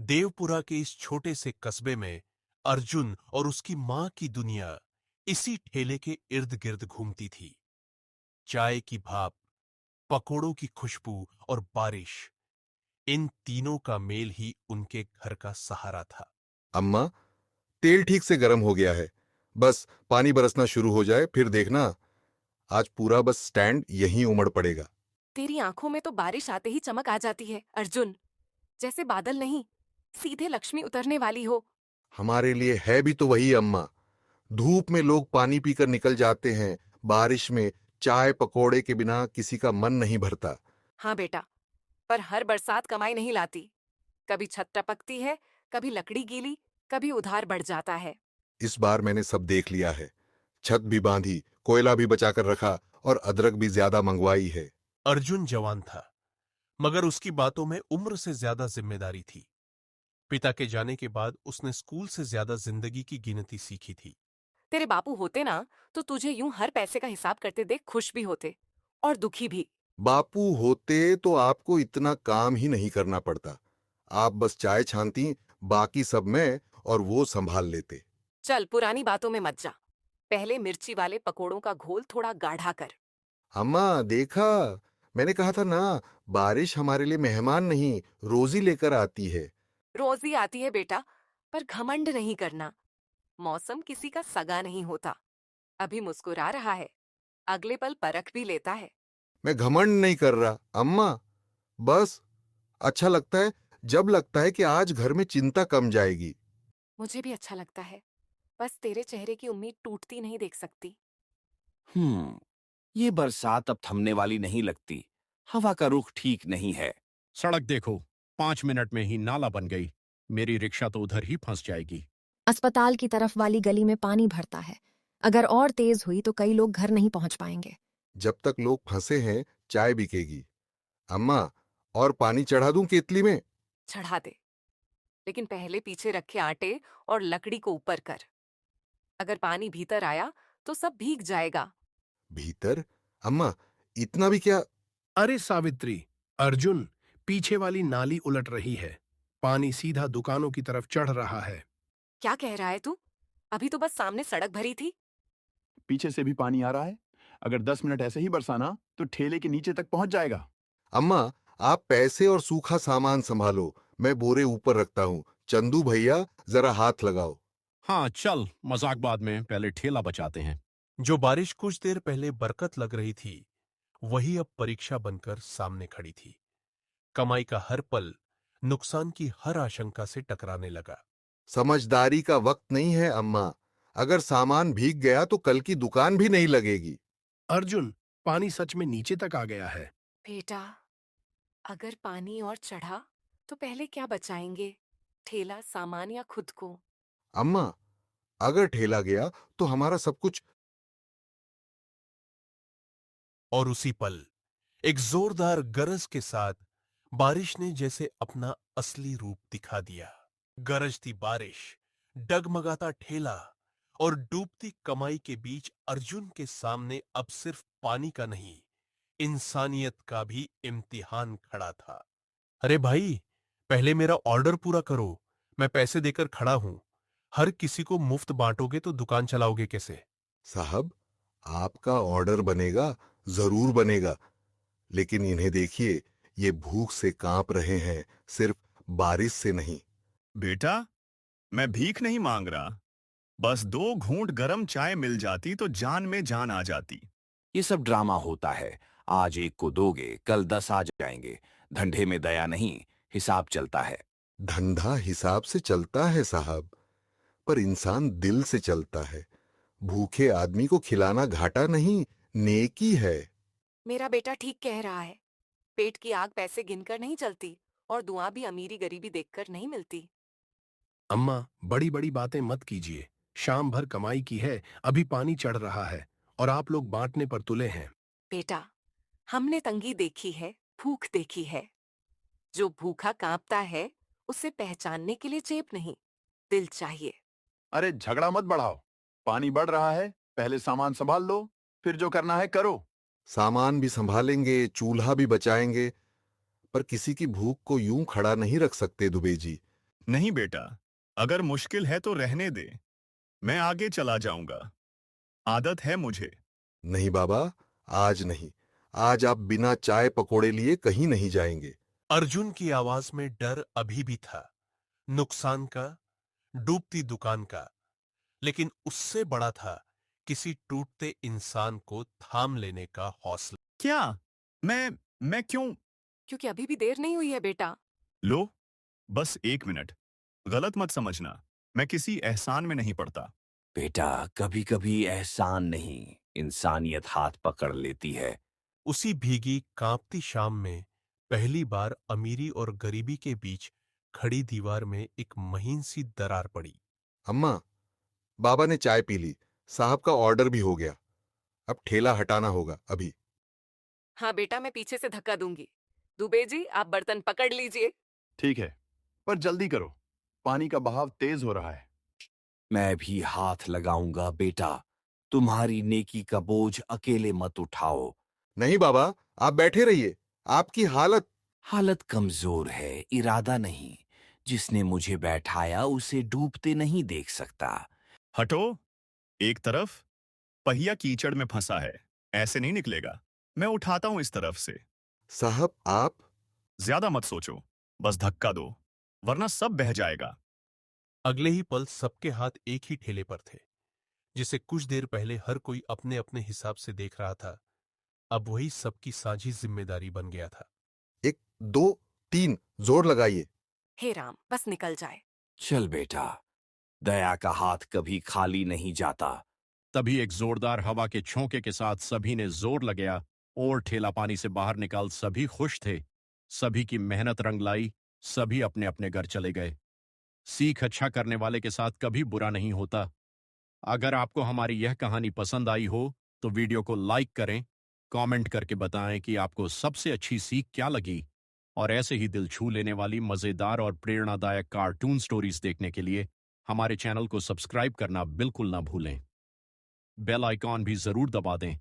देवपुरा के इस छोटे से कस्बे में अर्जुन और उसकी मां की दुनिया इसी ठेले के इर्द गिर्द घूमती थी। चाय की भाप, पकोड़ों की खुशबू और बारिश, इन तीनों का मेल ही उनके घर का सहारा था। अम्मा, तेल ठीक से गर्म हो गया है। बस पानी बरसना शुरू हो जाए फिर देखना, आज पूरा बस स्टैंड यहीं उमड़ पड़ेगा। तेरी आंखों में तो बारिश आते ही चमक आ जाती है अर्जुन। जैसे बादल नहीं, सीधे लक्ष्मी उतरने वाली हो। हमारे लिए है भी तो वही अम्मा। धूप में लोग पानी पीकर निकल जाते हैं, बारिश में चाय पकोड़े के बिना किसी का मन नहीं भरता। हाँ बेटा, पर हर बरसात कमाई नहीं लाती। कभी छत टपकती है, कभी लकड़ी गीली, कभी उधार बढ़ जाता है। इस बार मैंने सब देख लिया है। छत भी बांधी, कोयला भी बचाकर रखा और अदरक भी ज्यादा मंगवाई है। अर्जुन जवान था, मगर उसकी बातों में उम्र से ज्यादा जिम्मेदारी थी। पिता के जाने के बाद उसने स्कूल से ज्यादा जिंदगी की गिनती सीखी थी। तेरे बापू होते ना, तो तुझे यूं हर पैसे का हिसाब करते देख खुश भी होते और दुखी भी। बापू होते तो आपको इतना काम ही नहीं करना पड़ता। आप बस चाय छानती, बाकी सब मैं और वो संभाल लेते। चल पुरानी बातों में मत जा। पहले मिर्ची वाले पकोड़ों का घोल थोड़ा गाढ़ा कर। अम्मा देखा, मैंने कहा था ना, बारिश हमारे लिए मेहमान नहीं रोजी लेकर आती है। रोजी आती है बेटा, पर घमंड नहीं करना। मौसम किसी का सगा नहीं होता। अभी मुस्कुरा रहा है, अगले पल परख भी लेता है। मैं घमंड नहीं कर रहा अम्मा, बस अच्छा लगता है जब लगता है कि आज घर में चिंता कम जाएगी। मुझे भी अच्छा लगता है, बस तेरे चेहरे की उम्मीद टूटती नहीं देख सकती। हम्म ये बरसात अब थमने वाली नहीं लगती। हवा का रुख ठीक नहीं है। सड़क देखो, 5 मिनट में ही नाला बन गई। मेरी रिक्शा तो उधर ही फंस जाएगी। अस्पताल की तरफ वाली गली में पानी भरता है। अगर और तेज हुई तो कई लोग घर नहीं पहुंच पाएंगे। जब तक लोग फंसे हैं चाय बिकेगी। अम्मा, और पानी चढ़ा दूं केतली में? चढ़ा दे, लेकिन पहले पीछे रखे आटे और लकड़ी को ऊपर कर। अगर पानी भीतर आया तो सब भीग जाएगा। भीतर? अम्मा, इतना भी क्या? अरे सावित्री, अर्जुन, पीछे वाली नाली उलट रही है। पानी सीधा दुकानों की तरफ चढ़ रहा है। क्या कह रहा है तू? अभी तो बस सामने सड़क भरी थी। पीछे से भी पानी आ रहा है। अगर 10 मिनट ऐसे ही बरसाना तो ठेले के नीचे तक पहुंच जाएगा। अम्मा, आप पैसे और सूखा सामान संभालो, मैं बोरे ऊपर रखता हूँ। चंदू भैया, जरा हाथ लगाओ। हाँ चल, मजाक बाद में, पहले ठेला बचाते हैं। जो बारिश कुछ देर पहले बरकत लग रही थी, वही अब परीक्षा बनकर सामने खड़ी थी। कमाई का हर पल नुकसान की हर आशंका से टकराने लगा। समझदारी का वक्त नहीं है अम्मा। अगर सामान भीग गया तो कल की दुकान भी नहीं लगेगी। अर्जुन, पानी सच में नीचे तक आ गया है। बेटा, अगर पानी और चढ़ा तो पहले क्या बचाएंगे? ठेला, सामान या खुद को? अम्मा, अगर ठेला गया तो हमारा सब कुछ। और उसी पल एक जोरदार गरज के साथ बारिश ने जैसे अपना असली रूप दिखा दिया। गरजती बारिश, डगमगाता ठेला और डूबती कमाई के बीच अर्जुन के सामने अब सिर्फ पानी का नहीं, इंसानियत का भी इम्तिहान खड़ा था। अरे भाई, पहले मेरा ऑर्डर पूरा करो, मैं पैसे देकर खड़ा हूं। हर किसी को मुफ्त बांटोगे तो दुकान चलाओगे कैसे? साहब, आपका ऑर्डर बनेगा, जरूर बनेगा, लेकिन इन्हें देखिए, ये भूख से कांप रहे हैं, सिर्फ बारिश से नहीं। बेटा, मैं भीख नहीं मांग रहा। बस 2 घूंट गरम चाय मिल जाती तो जान में जान आ जाती। ये सब ड्रामा होता है। आज एक को दोगे, कल 10 आ जाएंगे। धंधे में दया नहीं, हिसाब चलता है। धंधा हिसाब से चलता है साहब, पर इंसान दिल से चलता है। भूखे आदमी को खिलाना घाटा नहीं, नेकी है। मेरा बेटा ठीक कह रहा है। पेट की आग पैसे गिनकर नहीं चलती, और दुआ भी अमीरी गरीबी देखकर नहीं मिलती। अम्मा, बड़ी बड़ी बातें मत कीजिए। शाम भर कमाई की है, अभी पानी चढ़ रहा है और आप लोग बांटने पर तुले हैं। बेटा, हमने तंगी देखी है, भूख देखी है। जो भूखा कांपता है, उसे पहचानने के लिए जेब नहीं, दिल चाहिए। अरे झगड़ा मत बढ़ाओ। पानी बढ़ रहा है, पहले सामान संभाल लो, फिर जो करना है करो। सामान भी संभालेंगे, चूल्हा भी बचाएंगे, पर किसी की भूख को यूं खड़ा नहीं रख सकते दुबे जी। नहीं बेटा, अगर मुश्किल है तो रहने दे। मैं आगे चला जाऊंगा। आदत है मुझे। नहीं बाबा, आज नहीं। आज आप बिना चाय पकोड़े लिए कहीं नहीं जाएंगे। अर्जुन की आवाज में डर अभी भी था, नुकसान का, डूबती दुकान का, लेकिन उससे बड़ा था किसी टूटते इंसान को थाम लेने का हौसला। क्या? मैं क्यों? क्योंकि अभी भी देर नहीं हुई है बेटा। लो, बस 1 मिनट। गलत मत समझना, मैं किसी एहसान में नहीं पड़ता। बेटा, कभी कभी एहसान नहीं, इंसानियत हाथ पकड़ लेती है। उसी भीगी कांपती शाम में पहली बार अमीरी और गरीबी के बीच खड़ी दीवार में एक महीन सी दरार पड़ी। अम्मा, बाबा ने चाय पी ली, साहब का ऑर्डर भी हो गया। अब ठेला हटाना होगा अभी। हाँ बेटा, मैं पीछे से धक्का दूंगी। दुबे जी, आप बर्तन पकड़ लीजिए। ठीक है, पर जल्दी करो, पानी का बहाव तेज हो रहा है। मैं भी हाथ लगाऊंगा बेटा, तुम्हारी नेकी का बोझ अकेले मत उठाओ। नहीं बाबा, आप बैठे रहिए। आपकी हालत। हालत कमजोर है, इरादा नहीं। जिसने मुझे बैठाया उसे डूबते नहीं देख सकता। हटो। एक तरफ पहिया कीचड़ में फंसा है, ऐसे नहीं निकलेगा। मैं उठाता हूं इस तरफ से। साहब आप। ज्यादा मत सोचो, बस धक्का दो, वरना सब बह जाएगा। अगले ही पल सबके हाथ एक ही ठेले पर थे, जिसे कुछ देर पहले हर कोई अपने अपने हिसाब से देख रहा था। अब वही सबकी साझी जिम्मेदारी बन गया था। 1 2 3 जोर लगाइए। हे राम, बस निकल जाए। चल बेटा, दया का हाथ कभी खाली नहीं जाता। तभी एक जोरदार हवा के झोंके के साथ सभी ने जोर लगाया और ठेला पानी से बाहर निकाल सभी खुश थे। सभी की मेहनत रंग लाई, सभी अपने अपने घर चले गए। सीख अच्छा करने वाले के साथ कभी बुरा नहीं होता। अगर आपको हमारी यह कहानी पसंद आई हो तो वीडियो को लाइक करें, कमेंट करके बताएं कि आपको सबसे अच्छी सीख क्या लगी। और ऐसे ही दिल छू लेने वाली मजेदार और प्रेरणादायक कार्टून स्टोरीज देखने के लिए हमारे चैनल को सब्सक्राइब करना बिल्कुल ना भूलें। बेल आइकॉन भी जरूर दबा दें